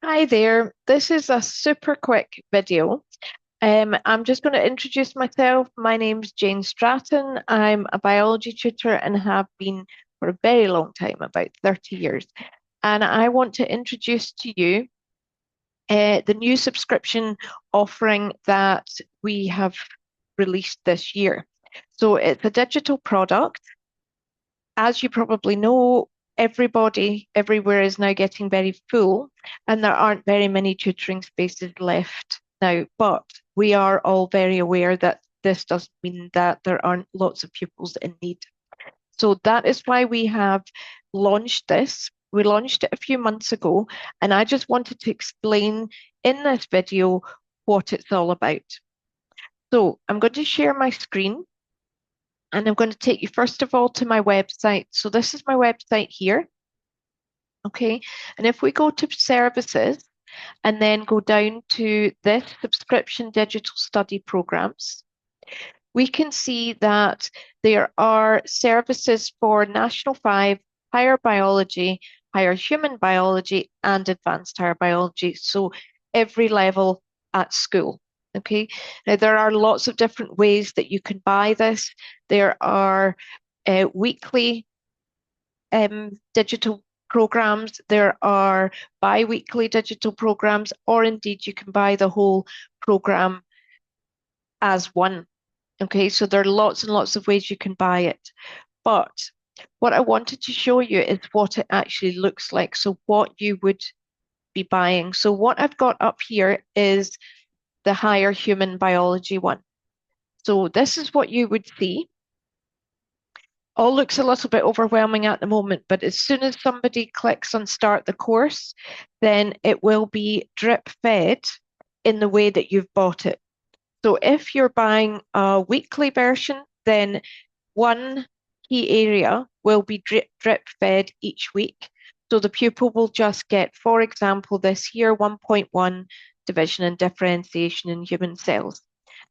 Hi there. This is a super quick video. I'm just going to introduce myself. My name's Jane Stratton. I'm a biology tutor and have been for a very long time, about 30 years. And I want to introduce to you the new subscription offering that we have released this year. So it's a digital product. As you probably know, everybody everywhere is now getting very full, and there aren't very many tutoring spaces left now. But we are all very aware that this doesn't mean that there aren't lots of pupils in need. So that is why we have launched this. We launched it a few months ago, and I just wanted to explain in this video what it's all about. So I'm going to share my screen. And I'm going to take you first of all to my website. So this is my website here. Okay. And if we go to services and then go down to this subscription digital study programs, we can see that there are services for National 5, higher biology, higher human biology, and advanced higher biology. So every level at school. Okay. Now, there are lots of different ways that you can buy this. There are weekly digital programs, there are bi-weekly digital programs, or indeed you can buy the whole program as one. Okay, so there are lots and lots of ways you can buy it. But what I wanted to show you is what it actually looks like. So what you would be buying. So what I've got up here is the higher human biology one. So this is what you would see. All looks a little bit overwhelming at the moment, but as soon as somebody clicks on start the course, then it will be drip fed in the way that you've bought it. So if you're buying a weekly version, then one key area will be drip fed each week. So the pupil will just get, for example, this year 1.1 division and differentiation in human cells.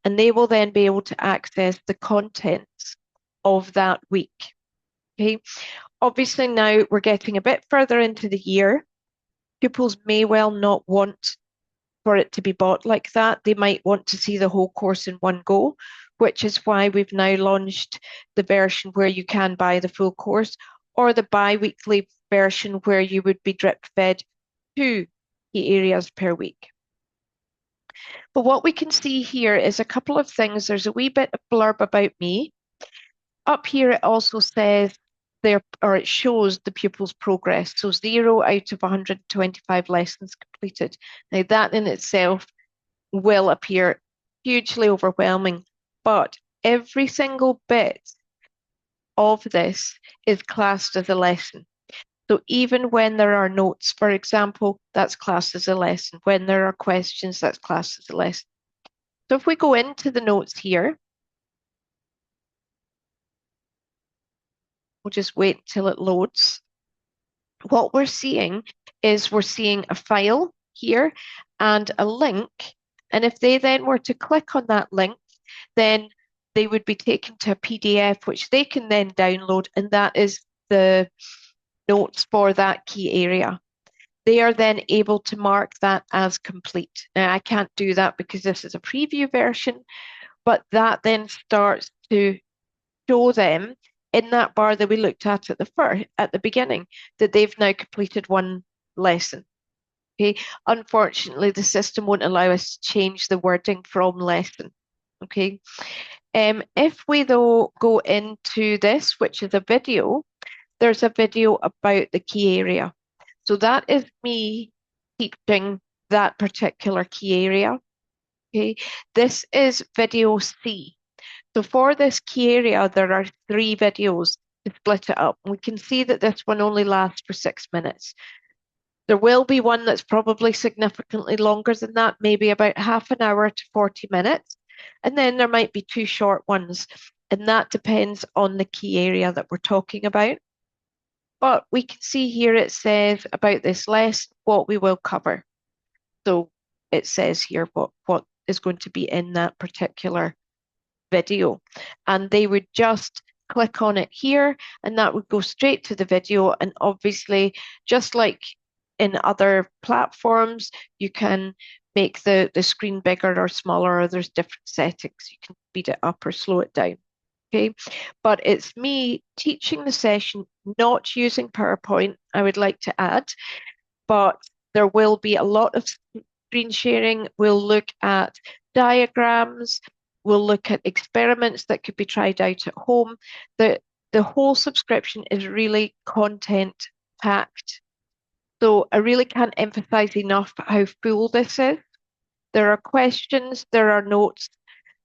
And they will then be able to access the contents of that week. Okay. Obviously, now we're getting a bit further into the year. Pupils may well not want for it to be bought like that. They might want to see the whole course in one go, which is why we've now launched the version where you can buy the full course, or the bi-weekly version where you would be drip fed 2 key areas per week. But what we can see here is a couple of things. There's a wee bit of blurb about me. Up here, it also says there, or it shows the pupil's progress. So 0 out of 125 lessons completed. Now, that in itself will appear hugely overwhelming, but every single bit of this is classed as a lesson. So even when there are notes, for example, that's classed as a lesson. When there are questions, that's classed as a lesson. So if we go into the notes here, we'll just wait until it loads. What we're seeing is we're seeing a file here and a link. And if they then were to click on that link, then they would be taken to a PDF, which they can then download, and that is the notes for that key area. They are then able to mark that as complete. Now, I can't do that because this is a preview version, but that then starts to show them in that bar that we looked at the beginning that they've now completed one lesson. Okay. Unfortunately, the system won't allow us to change the wording from lesson. Okay. If we though go into this, which is a video, there's a video about the key area. So that is me teaching that particular key area. Okay. This is video C. So for this key area, there are 3 videos to split it up. We can see that this one only lasts for 6 minutes. There will be one that's probably significantly longer than that, maybe about half an hour to 40 minutes. And then there might be 2 short ones. And that depends on the key area that we're talking about. But we can see here it says about this lesson what we will cover. So it says here what is going to be in that particular video. And they would just click on it here and that would go straight to the video. And obviously, just like in other platforms, you can make the screen bigger or smaller, or there's different settings. You can speed it up or slow it down. Okay, but it's me teaching the session, not using PowerPoint, I would like to add, but there will be a lot of screen sharing. We'll look at diagrams, we'll look at experiments that could be tried out at home. The whole subscription is really content packed. So I really can't emphasize enough how full this is. There are questions, there are notes,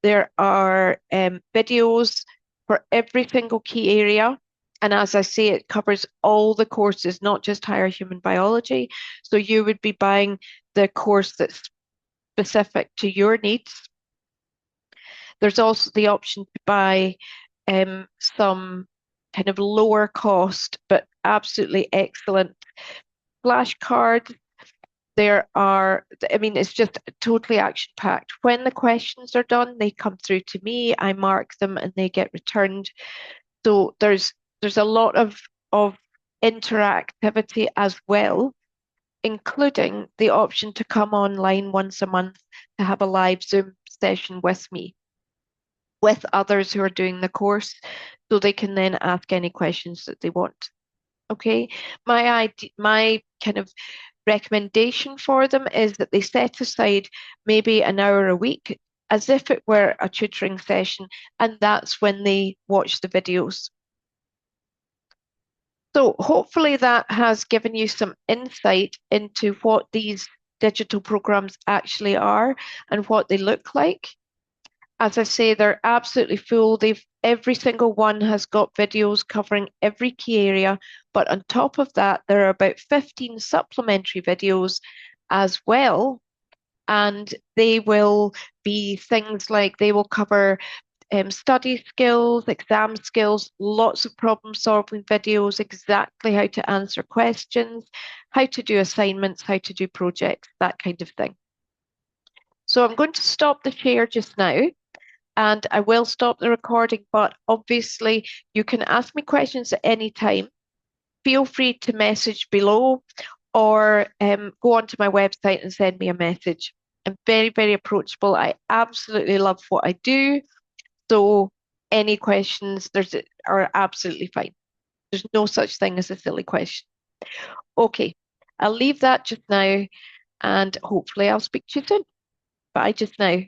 there are videos for every single key area. And as I say, it covers all the courses, not just higher human biology. So you would be buying the course that's specific to your needs. There's also the option to buy some kind of lower cost, but absolutely excellent flashcards. There are, I mean, it's just totally action packed. When the questions are done, they come through to me, I mark them and they get returned. So there's a lot of interactivity as well, including the option to come online once a month to have a live Zoom session with me, with others who are doing the course, so they can then ask any questions that they want. Okay, my kind of recommendation for them is that they set aside maybe an hour a week as if it were a tutoring session, and that's when they watch the videos. So hopefully that has given you some insight into what these digital programs actually are and what they look like. As I say, they're absolutely full. Every single one has got videos covering every key area, but on top of that, there are about 15 supplementary videos as well. And they will be things like they will cover study skills, exam skills, lots of problem solving videos, exactly how to answer questions, how to do assignments, how to do projects, that kind of thing. So I'm going to stop the share just now, and I will stop the recording, but obviously you can ask me questions at any time. Feel free to message below or go onto my website and send me a message. I'm very, very approachable. I absolutely love what I do. So any questions are absolutely fine. There's no such thing as a silly question. Okay, I'll leave that just now and hopefully I'll speak to you soon. Bye just now.